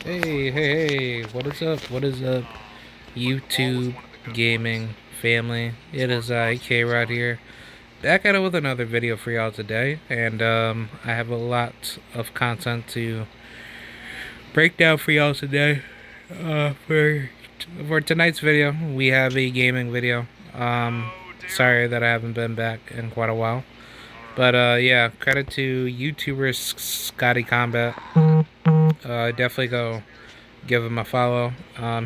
Hey, what is up? What is up, YouTube gaming family? It is K-Rod here, back at it with another video for y'all today, and I have a lot of content to break down for y'all today. For tonight's video, we have a gaming video. Sorry that I haven't been back in quite a while, but yeah, credit to YouTuber Scotty Combat. Definitely go give him a follow.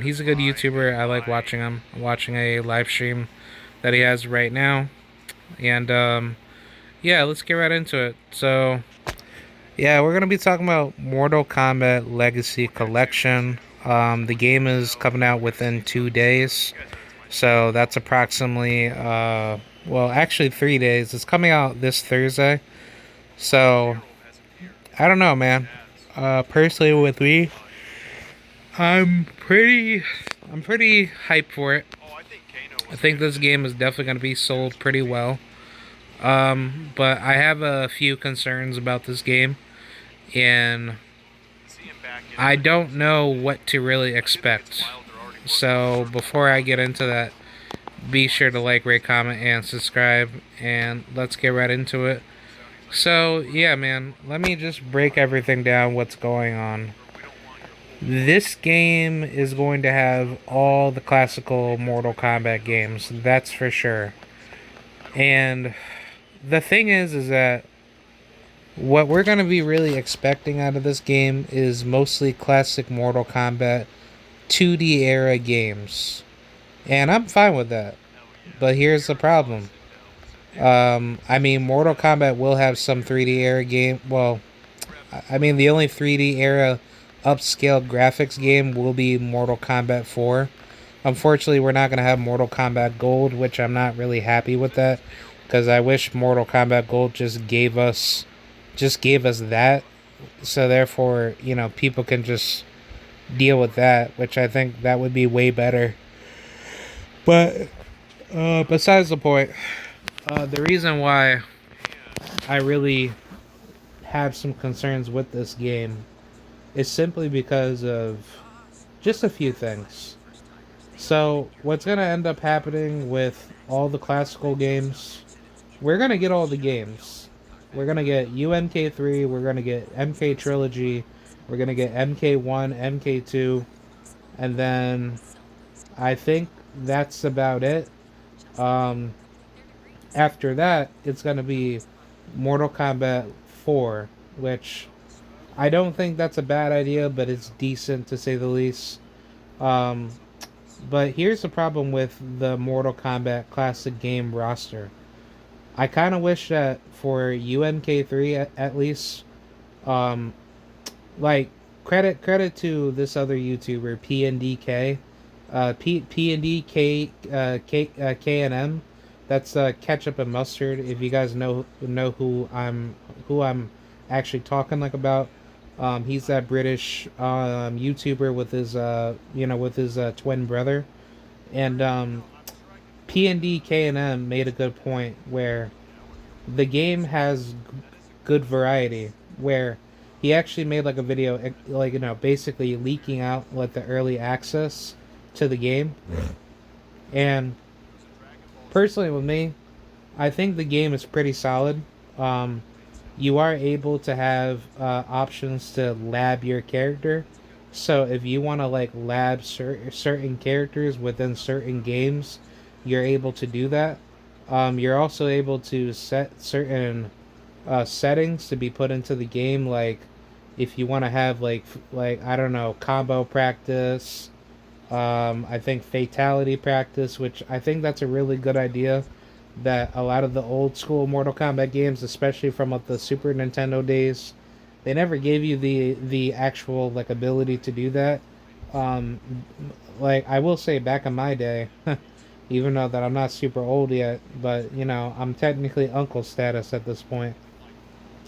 He's a good YouTuber. I like watching him. I'm watching a live stream that he has right now. And yeah, let's get right into it. So, yeah, we're going to be talking about Mortal Kombat Legacy Collection. The game is coming out within 2 days. So that's approximately, well, actually 3 days. It's coming out this Thursday. So, I don't know, man. Personally, with me, I'm pretty I'm pretty hyped for it. I think this game is definitely going to be sold pretty well. But I have a few concerns about this game, and I don't know what to really expect. So before I get into that, be sure to like, rate, comment, and subscribe, and let's get right into it. So yeah, man, let me just break everything down. What's going on? This game is going to have all the classical Mortal Kombat games, that's for sure. And the thing is that what we're going to be really expecting out of this game is mostly classic Mortal Kombat 2D era games. And I'm fine with that. But here's the problem. I mean, Mortal Kombat will have some 3D era game. Well, I mean, the only 3D era upscaled graphics game will be Mortal Kombat 4. Unfortunately, we're not going to have Mortal Kombat Gold, which I'm not really happy with that, because I wish Mortal Kombat Gold just gave us that, so therefore, people can just deal with that, which I think that would be way better. But besides the point, the reason why I really have some concerns with this game is simply because of just a few things. So, what's going to end up happening with all the classical games, we're going to get all the games. We're going to get UMK3, we're going to get MK Trilogy, we're going to get MK1, MK2, and then I think that's about it. Um, After that, it's going to be Mortal Kombat 4, which I don't think that's a bad idea, but it's decent to say the least. Um, but here's the problem with the Mortal Kombat Classic game roster. I kind of wish that for UMK3 at least, um, like credit to this other YouTuber PNDK, PNDK KNM. That's ketchup and mustard. If you guys know who I'm actually talking like about. He's that British YouTuber with his twin brother, and PND K&M made a good point where the game has good variety. Where he actually made like a video, like basically leaking out like the early access to the game. And personally, with me, I think the game is pretty solid. Um, you are able to have options to lab your character. So if you want to like lab certain characters within certain games, you're able to do that. You're also able to set certain settings to be put into the game, like if you want to have like I don't know, combo practice. I think fatality practice, which I think that's a really good idea. That a lot of the old school Mortal Kombat games, especially from like the Super Nintendo days, they never gave you the actual like ability to do that. Um, like I will say, back in my day, even though that I'm not super old yet, but I'm technically uncle status at this point.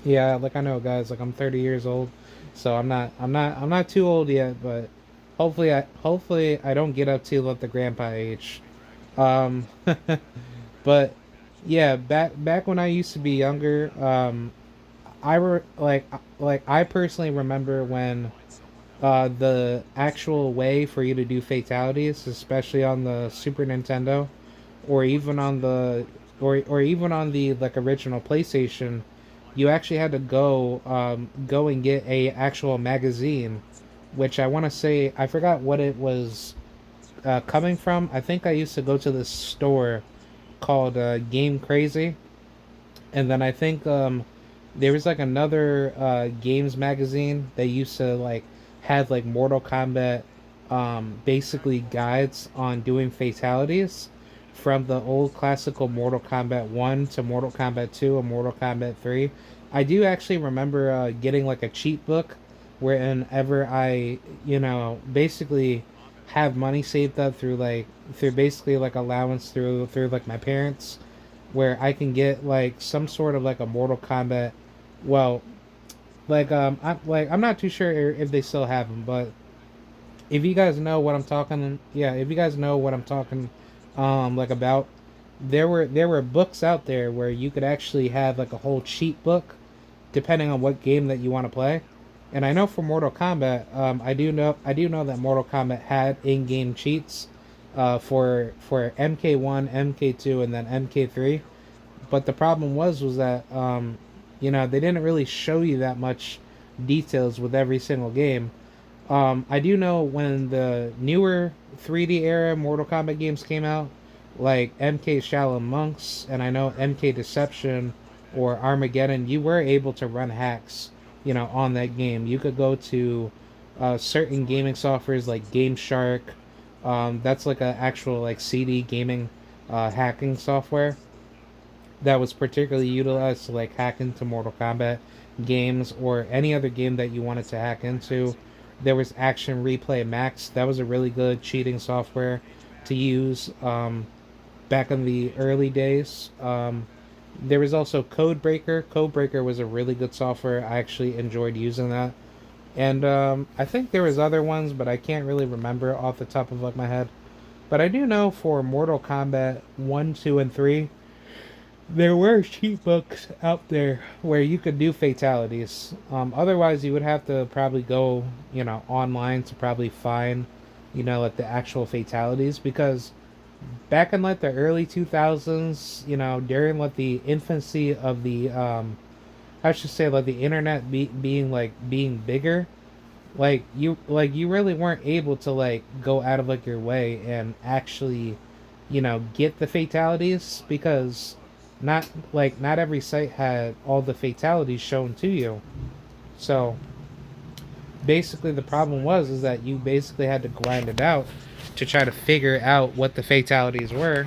Yeah, like I know, guys, like I'm 30 years old, so I'm not too old yet, but hopefully I don't get up to like the grandpa age. Um, but yeah, back when I used to be younger, I personally remember when the actual way for you to do fatalities, especially on the Super Nintendo, or even on the or even on the like original PlayStation, you actually had to go and get a actual magazine, which I want to say I forgot what it was coming from. I think I used to go to this store called Game Crazy, and then I think there was like another games magazine that used to like have like Mortal Kombat basically guides on doing fatalities from the old classical Mortal Kombat 1 to Mortal Kombat 2 and Mortal Kombat 3. I do actually remember getting like a cheat book whenever I, basically have money saved up through basically like allowance through like my parents, where I can get like some sort of like a Mortal Kombat. Well, I'm not too sure if they still have them, but if you guys know what I'm talking, yeah, if you guys know what I'm talking, like about, there were books out there where you could actually have like a whole cheat book, depending on what game that you want to play. And I know for Mortal Kombat, I do know that Mortal Kombat had in-game cheats, for MK1, MK2, and then MK3. But the problem was that they didn't really show you that much details with every single game. I do know when the newer 3D era Mortal Kombat games came out, like MK Shaolin Monks, and I know MK Deception or Armageddon, you were able to run hacks, on that game. You could go to certain gaming softwares like Game Shark. That's like an actual like CD gaming hacking software that was particularly utilized to like hack into Mortal Kombat games or any other game that you wanted to hack into. There was Action Replay Max. That was a really good cheating software to use back in the early days. There was also Codebreaker. Codebreaker was a really good software. I actually enjoyed using that. And I think there was other ones, but I can't really remember off the top of like my head. But I do know for Mortal Kombat 1, 2, and 3, there were cheat books out there where you could do fatalities. Otherwise, you would have to probably go, online to probably find, like the actual fatalities, because back in like the early 2000s, during like the infancy of the, I should say like the internet being bigger, like you really weren't able to like go out of like your way and actually, get the fatalities, because not every site had all the fatalities shown to you. So basically the problem was is that you basically had to grind it out to try to figure out what the fatalities were.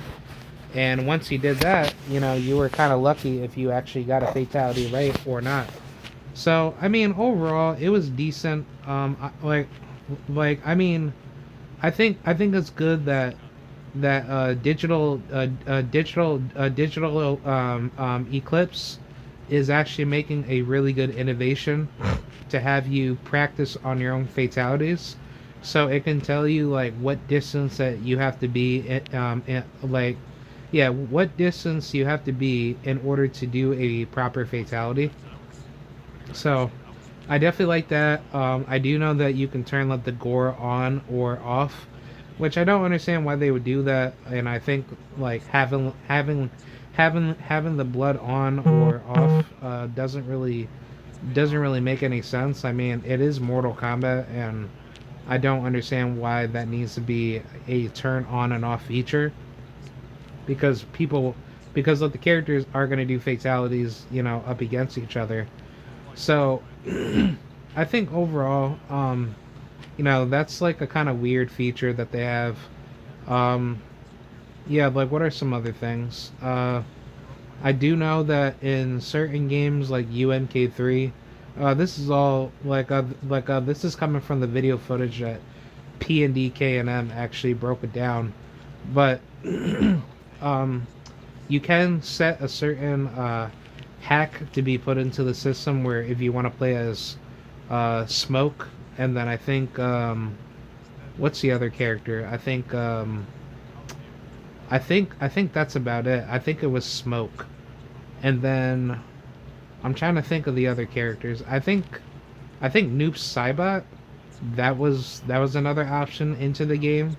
And once you did that, you were kind of lucky if you actually got a fatality right or not. So I mean, overall, it was decent. I mean, I think it's good that digital Eclipse is actually making a really good innovation to have you practice on your own fatalities, so it can tell you like what distance that you have to be like, yeah, what distance you have to be in order to do a proper fatality. So I definitely like that. I do know that you can turn like the gore on or off, which I don't understand why they would do that. And I think like having the blood on or off doesn't really make any sense. I mean, it is Mortal Kombat, and I don't understand why that needs to be a turn on and off feature, because like the characters are going to do fatalities, up against each other. So I think overall, that's like a kind of weird feature that they have. Um, yeah, like what are some other things? I do know that in certain games like UMK3, this is all this is coming from the video footage that P&D K&M actually broke it down, but um, you can set a certain hack to be put into the system where if you want to play as Smoke, and then I think what's the other character? I think that's about it. I think it was Smoke, and then I'm trying to think of the other characters. I think Noob Saibot. that was another option into the game.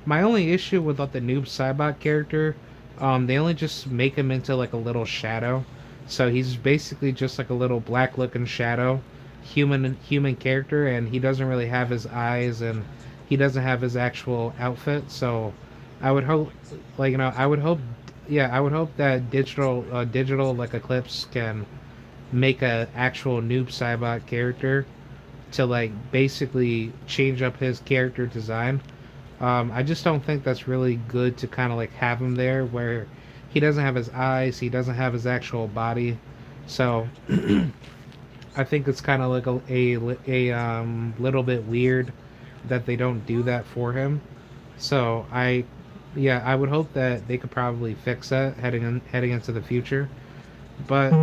My only issue with like the noob Cybot character, they only just make him into like a little shadow, so he's basically just like a little black looking shadow, human character, and he doesn't really have his eyes and he doesn't have his actual outfit. So I would hope, like I would hope, yeah, I would hope that digital like Eclipse can make a actual noob Cybot character to like basically change up his character design. I just don't think that's really good to kind of like have him there where he doesn't have his eyes, he doesn't have his actual body. So I think it's kind of like a little bit weird that they don't do that for him. So yeah, I would hope that they could probably fix that heading into the future. But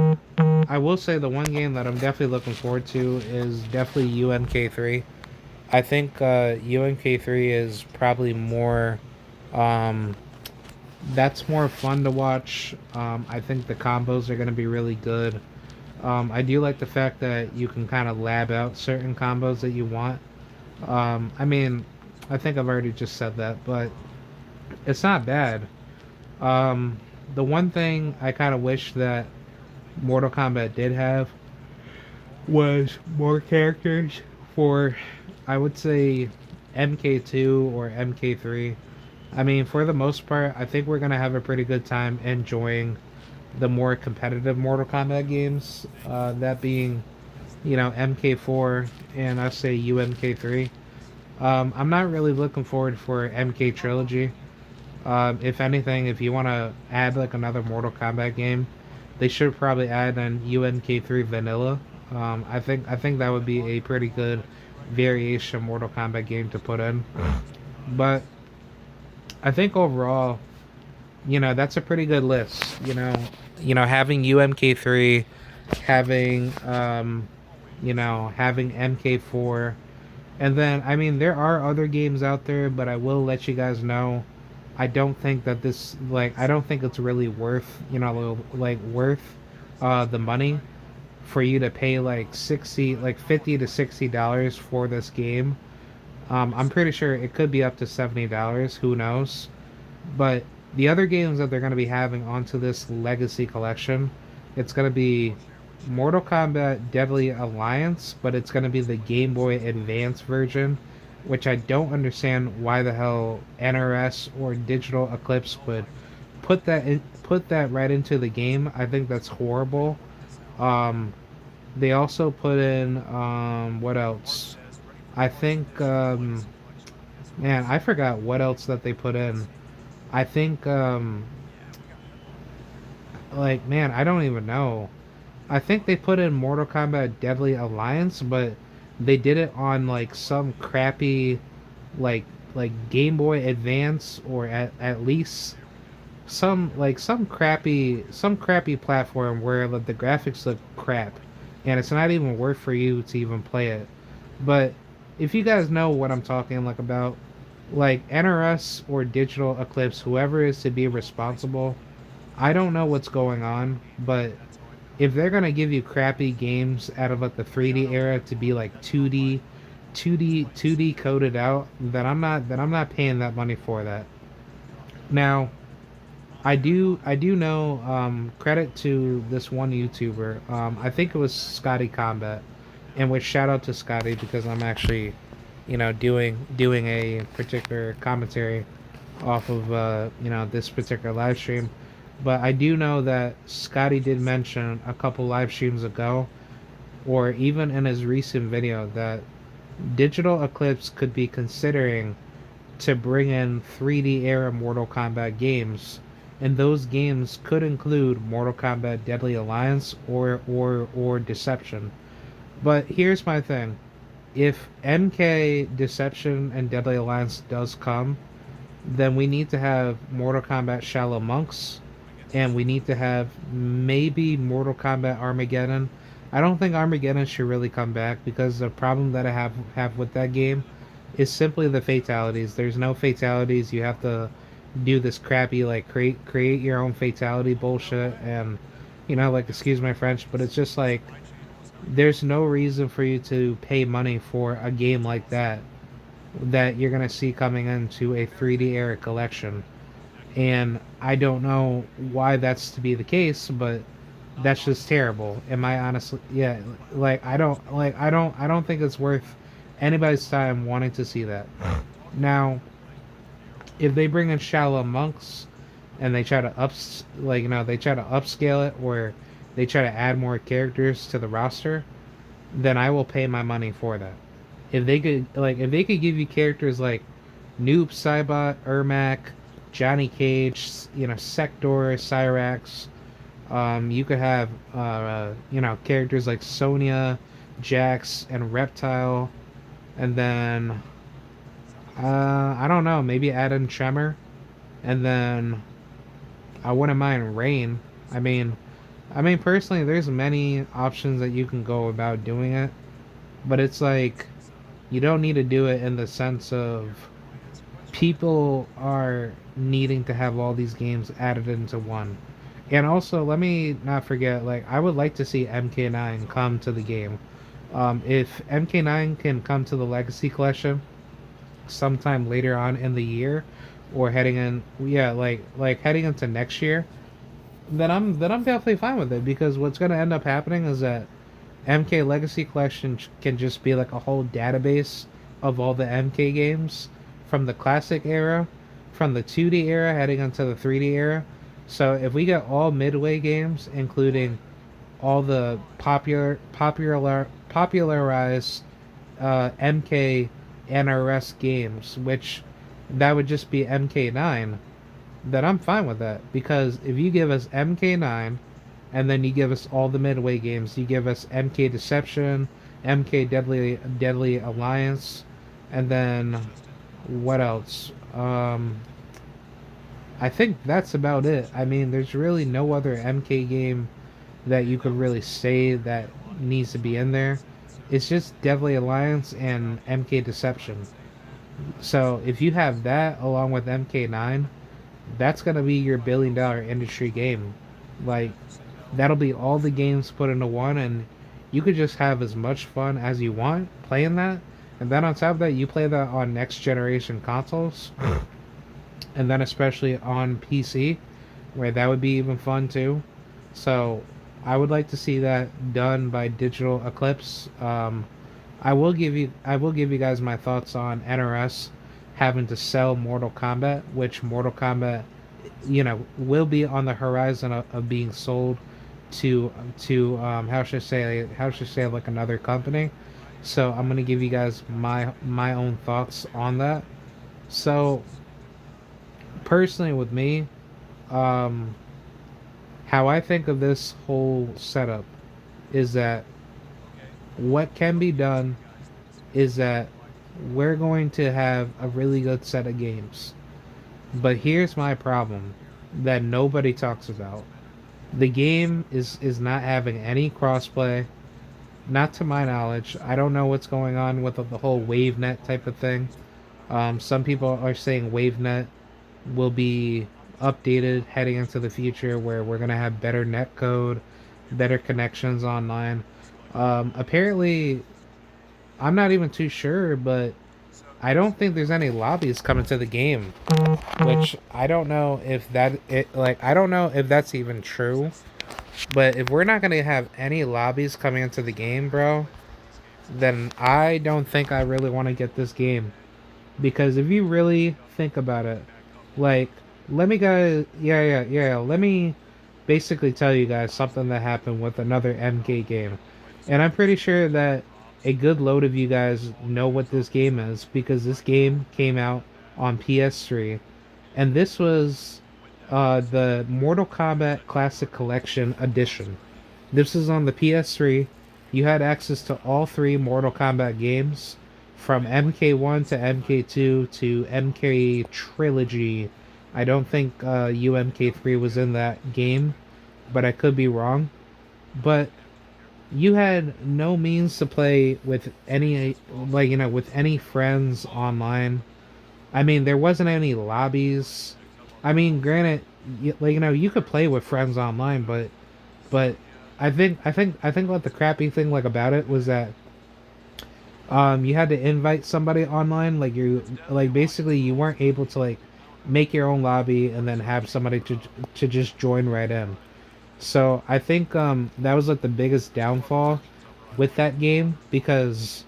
I will say the one game that I'm definitely looking forward to is definitely UNK3. I think UNK3 is probably more. Um, that's more fun to watch. I think the combos are going to be really good. I do like the fact that you can kind of lab out certain combos that you want. I mean, I think I've already just said that, but it's not bad. Um, the one thing I kind of wish that Mortal Kombat did have was more characters for, I would say, MK2 or MK3. I mean, for the most part, I think we're gonna have a pretty good time enjoying the more competitive Mortal Kombat games. That being, MK4 and I say UMK3. I'm not really looking forward for MK Trilogy. If anything, if you want to add like another Mortal Kombat game, they should probably add an UMK3 Vanilla. I think that would be a pretty good variation Mortal Kombat game to put in. But I think overall, that's a pretty good list. Having UMK3, having having MK4, and then I mean there are other games out there, but I will let you guys know. I don't think that I don't think it's really worth like worth the money for you to pay like 60 like $50 to $60 for this game. I'm pretty sure it could be up to $70. Who knows? But the other games that they're going to be having onto this Legacy Collection, it's going to be Mortal Kombat Deadly Alliance, but it's going to be the Game Boy Advance version, which I don't understand why the hell NRS or Digital Eclipse would put that right into the game. I think that's horrible. Um, they also put in what else? I think man, I forgot what else that they put in. I think like man, I don't even know. I think they put in Mortal Kombat Deadly Alliance, but they did it on like some crappy like Game Boy Advance or at least some crappy platform where like, the graphics look crap and it's not even worth for you to even play it. But if you guys know what I'm talking like about, like NRS or Digital Eclipse, whoever is to be responsible, I don't know what's going on, but if they're gonna give you crappy games out of like the 3D era to be like 2D coded out, then I'm not paying that money for that. Now, I do know credit to this one YouTuber. I think it was Scotty Combat, and which shout out to Scotty because I'm actually, doing a particular commentary off of this particular live stream. But I do know that Scotty did mention a couple live streams ago, or even in his recent video, that Digital Eclipse could be considering to bring in 3D era Mortal Kombat games, and those games could include Mortal Kombat Deadly Alliance or Deception. But here's my thing: if MK Deception and Deadly Alliance does come, then we need to have Mortal Kombat Shallow Monks, and we need to have maybe Mortal Kombat Armageddon. I don't think Armageddon should really come back because the problem that I have with that game is simply the fatalities. There's no fatalities. You have to do this crappy like create your own fatality bullshit, and like excuse my French, but it's just like There's no reason for you to pay money for a game like that you're gonna see coming into a 3D era collection. And I don't know why that's to be the case, but that's just terrible. Am I honestly? Yeah, like I don't think it's worth anybody's time wanting to see that. Now, if they bring in shallow monks and they try to they try to upscale it or they try to add more characters to the roster, then I will pay my money for that. If they could give you characters like Noob Saibot, Ermac, Johnny Cage, Sector, Cyrax. You could have characters like Sonya, Jax, and Reptile, and then I don't know, maybe add in Tremor, and then I wouldn't mind Rain. I mean, personally, there's many options that you can go about doing it, but it's like you don't need to do it in the sense of people are needing to have all these games added into one. And also, let me not forget, like, I would like to see MK9 come to the game. If MK9 can come to the Legacy Collection sometime later on in the year, or heading in, yeah, heading into next year, then I'm definitely fine with it because what's gonna end up happening is that MK Legacy Collection can just be like a whole database of all the MK games from the classic era, from the 2D era heading into the 3D era. So if we get all Midway games, including all the popularized MK NRS games, which that would just be MK9, then I'm fine with that because if you give us MK9 and then you give us all the Midway games. You give us MK Deception, MK Deadly Alliance, and then what else? I think that's about it. I mean, there's really no other MK game that you could really say that needs to be in there. It's just Deadly Alliance and MK Deception. So if you have that along with MK9, that's gonna be your $1 billion industry game. Like that'll be all the games put into one, and you could just have as much fun as you want playing that. And then on top of that, you play that on next generation consoles, and then especially on PC, where that would be even fun too. So I would like to see that done by Digital Eclipse. I will give you guys my thoughts on NRS having to sell Mortal Kombat, which Mortal Kombat, will be on the horizon of being sold to how should I say like another company. So I'm gonna give you guys my own thoughts on that. So personally, with me, um, how I think of this whole setup is that what can be done is that we're going to have a really good set of games. But here's my problem that nobody talks about. The game is not having any crossplay, not to my knowledge. I don't know what's going on with the whole WaveNet type of thing. Some people are saying WaveNet will be updated heading into the future where we're going to have better net code, better connections online. Apparently, I'm not even too sure, but I don't think there's any lobbies coming to the game, which I don't know if I don't know if that's even true. But if we're not gonna have any lobbies coming into the game, bro, then I don't think I really want to get this game. Because if you really think about it, like, let me guys, let me basically tell you guys something that happened with another MK game. And I'm pretty sure that a good load of you guys know what this game is because this game came out on PS3. And this was the Mortal Kombat Classic Collection Edition. This is on the PS3. You had access to all three Mortal Kombat games from MK1 to MK2 to MK Trilogy. I don't think UMK3 was in that game, but I could be wrong. But you had no means to play with any with any friends online. I mean, there wasn't any lobbies. I mean, granted, you could play with friends online, but I think what the crappy thing like about it was that you had to invite somebody online, like you like basically you weren't able to like make your own lobby and then have somebody to just join right in. So I think that was like the biggest downfall with that game because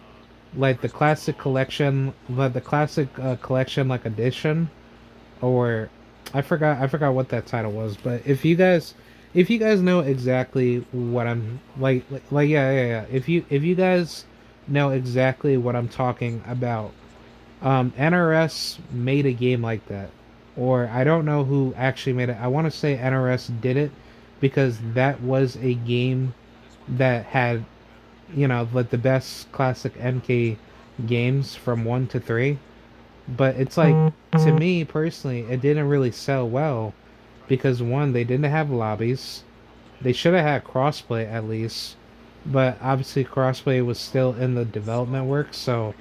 like the classic collection, like the classic collection like edition, or I forgot what that title was. But if you guys know exactly what I'm like yeah, if you guys know exactly what I'm talking about, NRS made a game like that, or I don't know who actually made it. I want to say NRS did it because that was a game that had, like the best classic MK games from 1 to 3. But it's like, to me personally, it didn't really sell well because one, they didn't have lobbies. They should have had crossplay at least, but obviously crossplay was still in the development work. So,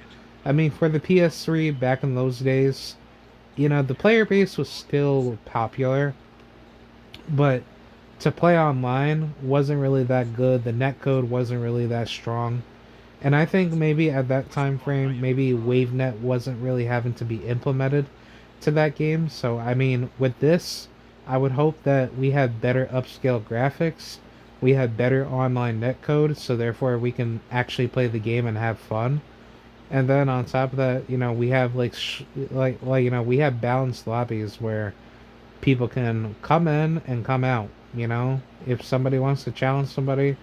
I mean, for the PS3 back in those days, the player base was still popular, but to play online wasn't really that good. The netcode wasn't really that strong. And I think maybe at that time frame, maybe WaveNet wasn't really having to be implemented to that game. So I mean, with this, I would hope that we have better upscale graphics, we have better online netcode, so therefore we can actually play the game and have fun. And then on top of that, we have we have balanced lobbies where people can come in and come out. If somebody wants to challenge somebody,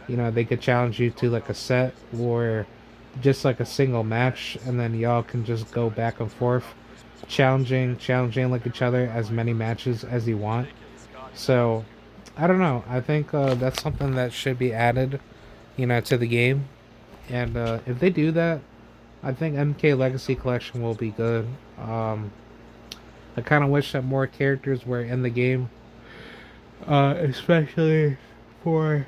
they could challenge you to like a set or just like a single match, and then y'all can just go back and forth, challenging like each other as many matches as you want. So, I don't know. I think that's something that should be added, to the game. And if they do that, I think MK Legacy Collection will be good. I kind of wish that more characters were in the game, especially for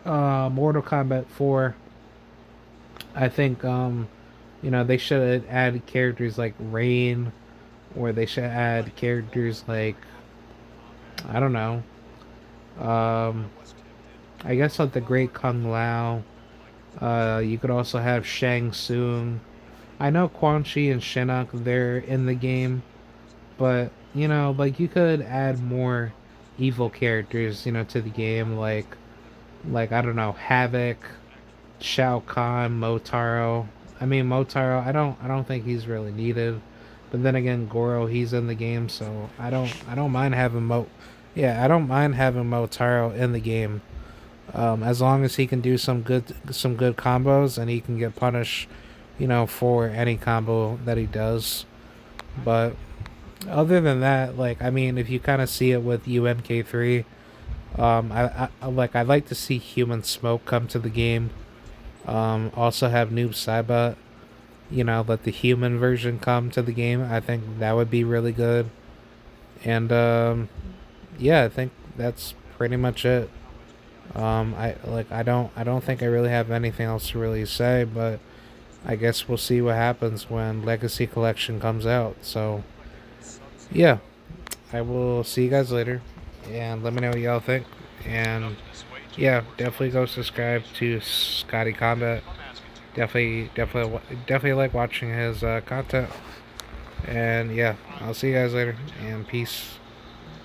Mortal Kombat 4. I think they should add characters like Rain, or they should add characters like, I don't know. Um, I guess like the Great Kung Lao. You could also have Shang Tsung. I know Quan Chi and Shinnok, they're in the game, but like you could add more evil characters, to the game, like I don't know, Havoc, Shao Kahn, Motaro. I mean, Motaro, I don't think he's really needed. But then again, Goro, he's in the game, so I don't mind having yeah, I don't mind having Motaro in the game. As long as he can do some good combos and he can get punished, for any combo that he does. But other than that, like I mean, if you kind of see it with UMK3, I'd like to see Human Smoke come to the game. Also have Noob Saibot, let the human version come to the game. I think that would be really good. And yeah, I think that's pretty much it. I don't think I really have anything else to really say, but I guess we'll see what happens when Legacy Collection comes out. So yeah, I will see you guys later, and let me know what y'all think. And yeah, definitely go subscribe to Scotty Combat. Definitely like watching his content. And yeah, I'll see you guys later, and peace.